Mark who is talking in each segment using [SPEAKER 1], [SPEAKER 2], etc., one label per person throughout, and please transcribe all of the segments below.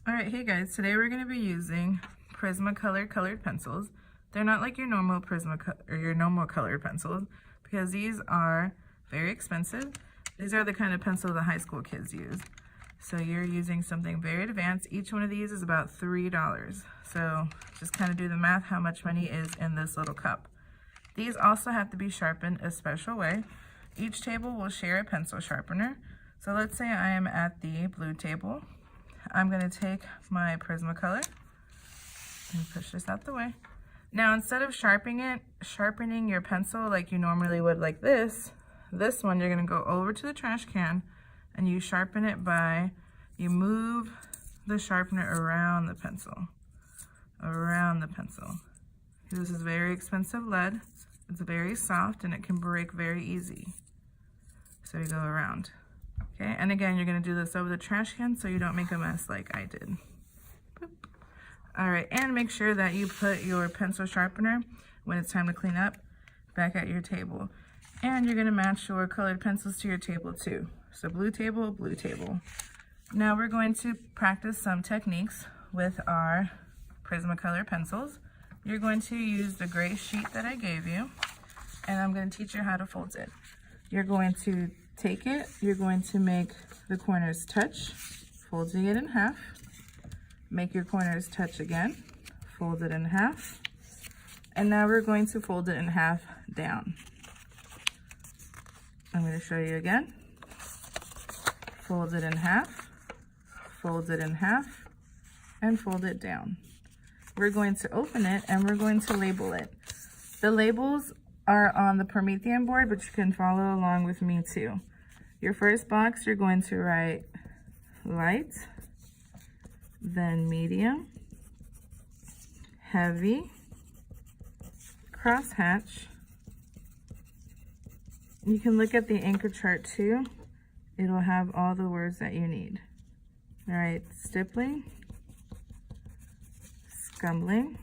[SPEAKER 1] Alright, hey guys, today we're going to be using Prismacolor colored pencils. They're not like your normal colored pencils because these are very expensive. These are the kind of pencils that high school kids use. So you're using something very advanced. Each one of these is about $3. So just kind of do the math how much money is in this little cup. These also have to be sharpened a special way. Each table will share a pencil sharpener. So let's say I am at the blue table. I'm going to take my Prismacolor and push this out the way. Now instead of sharpening your pencil like you normally would like this one you're going to go over to the trash can and you sharpen it by, you move the sharpener around the pencil. This is very expensive lead. It's very soft and it can break very easy. So you go around. Okay, and again, you're going to do this over the trash can so you don't make a mess like I did. Boop. All right, and make sure that you put your pencil sharpener, when it's time to clean up, back at your table. And you're going to match your colored pencils to your table too. So blue table, blue table. Now we're going to practice some techniques with our Prismacolor pencils. You're going to use the gray sheet that I gave you, and I'm going to teach you how to fold it. You're going to take it, you're going to make the corners touch, folding it in half. Make your corners touch again, fold it in half. And now we're going to fold it in half down. I'm going to show you again. Fold it in half, fold it in half, and fold it down. We're going to open it and we're going to label it. The labels are on the Promethean board, but you can follow along with me too. Your first box, you're going to write light, then medium, heavy, crosshatch. You can look at the anchor chart too. It'll have all the words that you need. All right, stippling, scumbling,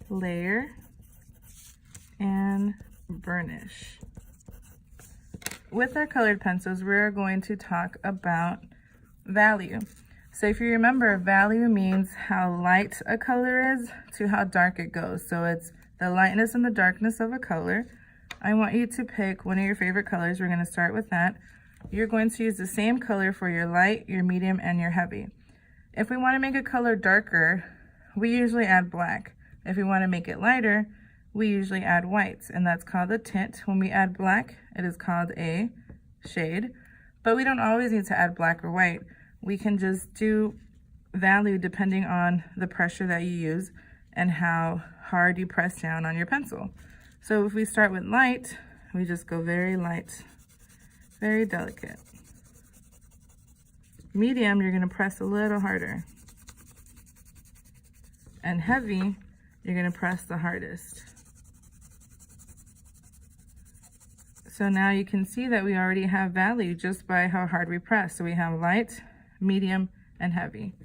[SPEAKER 1] layer, and burnish. With our colored pencils, we're going to talk about value. So if you remember, value means how light a color is to how dark it goes. So it's the lightness and the darkness of a color. I want you to pick one of your favorite colors. We're going to start with that. You're going to use the same color for your light, your medium, and your heavy. If we want to make a color darker, we usually add black. If we want to make it lighter, we usually add whites, and that's called a tint. When we add black, it is called a shade, but we don't always need to add black or white. We can just do value depending on the pressure that you use and how hard you press down on your pencil. So if we start with light, we just go very light, very delicate. Medium, you're going to press a little harder. And heavy, you're going to press the hardest. So now you can see that we already have value just by how hard we press. So we have light, medium, and heavy.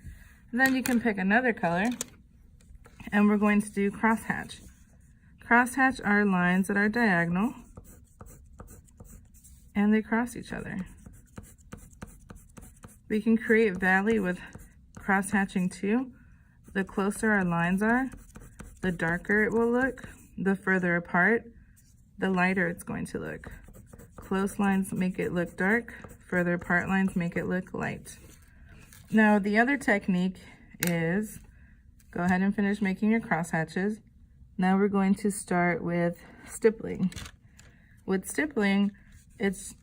[SPEAKER 1] Then you can pick another color, and we're going to do crosshatch. Crosshatch are lines that are diagonal, and they cross each other. We can create value with crosshatching too. The closer our lines are, the darker it will look. The further apart, the lighter it's going to look. Close lines make it look dark, further apart lines make it look light. Now the other technique is, go ahead and finish making your crosshatches. Now we're going to start with stippling. With stippling,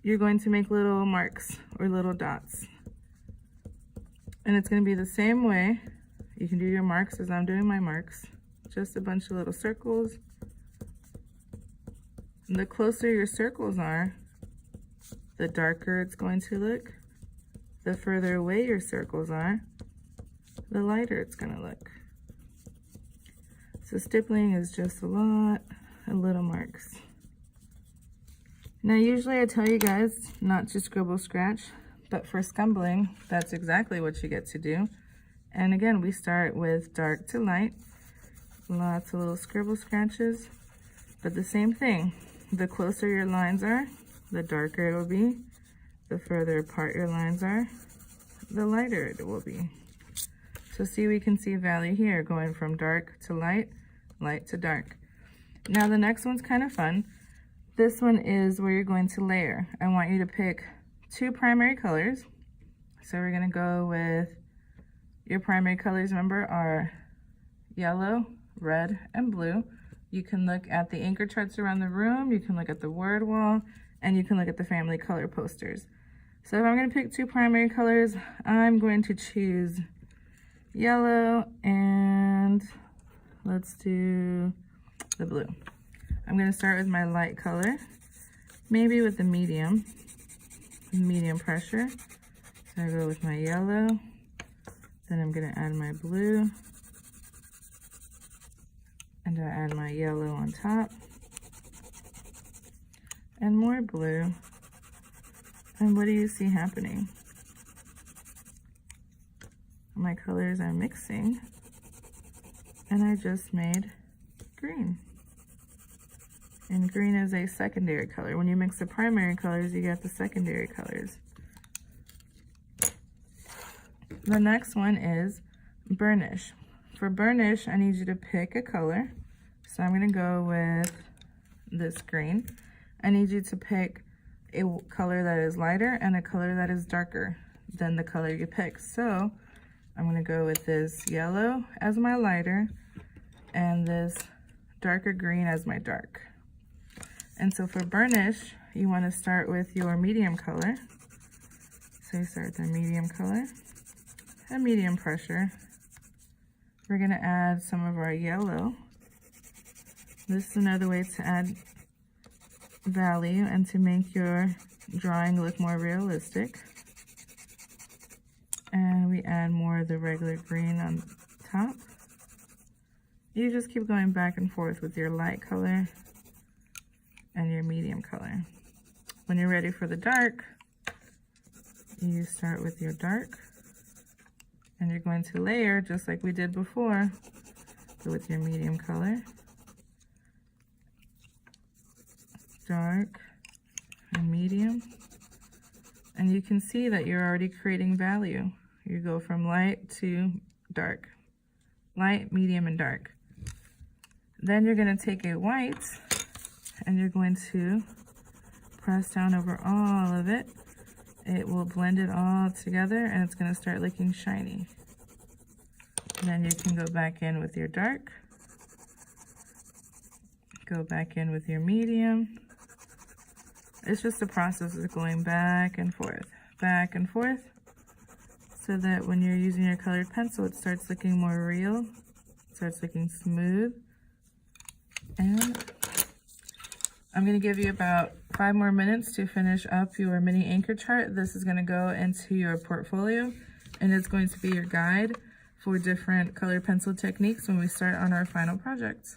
[SPEAKER 1] you're going to make little marks or little dots. And it's going to be the same way. You can do your marks as I'm doing my marks. Just a bunch of little circles. And the closer your circles are, the darker it's going to look. The further away your circles are, the lighter it's going to look. So stippling is just a lot of little marks. Now usually I tell you guys not to scribble scratch, but for scumbling, that's exactly what you get to do. And again, we start with dark to light, lots of little scribble scratches, but the same thing. The closer your lines are, the darker it'll be. the further apart your lines are, the lighter it will be. So see, we can see value here going from dark to light, light to dark. Now the next one's kind of fun. This one is where you're going to layer. I want you to pick 2 primary colors. So we're gonna go with, your primary colors, remember, are yellow, red, and blue. You can look at the anchor charts around the room, you can look at the word wall, and you can look at the family color posters. So if I'm gonna pick 2 primary colors, I'm going to choose yellow and let's do the blue. I'm gonna start with my light color, maybe with the medium pressure. So I go with my yellow, then I'm gonna add my blue, and I add my yellow on top, and more blue. And what do you see happening? My colors are mixing, and I just made green. And green is a secondary color. When you mix the primary colors, you get the secondary colors. The next one is burnish. For burnish, I need you to pick a color. So I'm gonna go with this green. I need you to pick a color that is lighter and a color that is darker than the color you pick. So I'm gonna go with this yellow as my lighter and this darker green as my dark. And so for burnish, you wanna start with your medium color. So you start with the medium color and medium pressure. We're gonna add some of our yellow. This is another way to add value and to make your drawing look more realistic. And we add more of the regular green on top. You just keep going back and forth with your light color and your medium color. When you're ready for the dark, you start with your dark, and you're going to layer just like we did before. So with your medium color, dark, and medium. And you can see that you're already creating value. You go from light to dark. Light, medium, and dark. Then you're gonna take a white and you're going to press down over all of it. It will blend it all together and it's gonna start looking shiny. And then you can go back in with your dark, go back in with your medium. It's just a process of going back and forth, so that when you're using your colored pencil, it starts looking more real, it starts looking smooth. And I'm gonna give you about 5 more minutes to finish up your mini anchor chart. This is gonna go into your portfolio, and it's going to be your guide for different colored pencil techniques when we start on our final projects.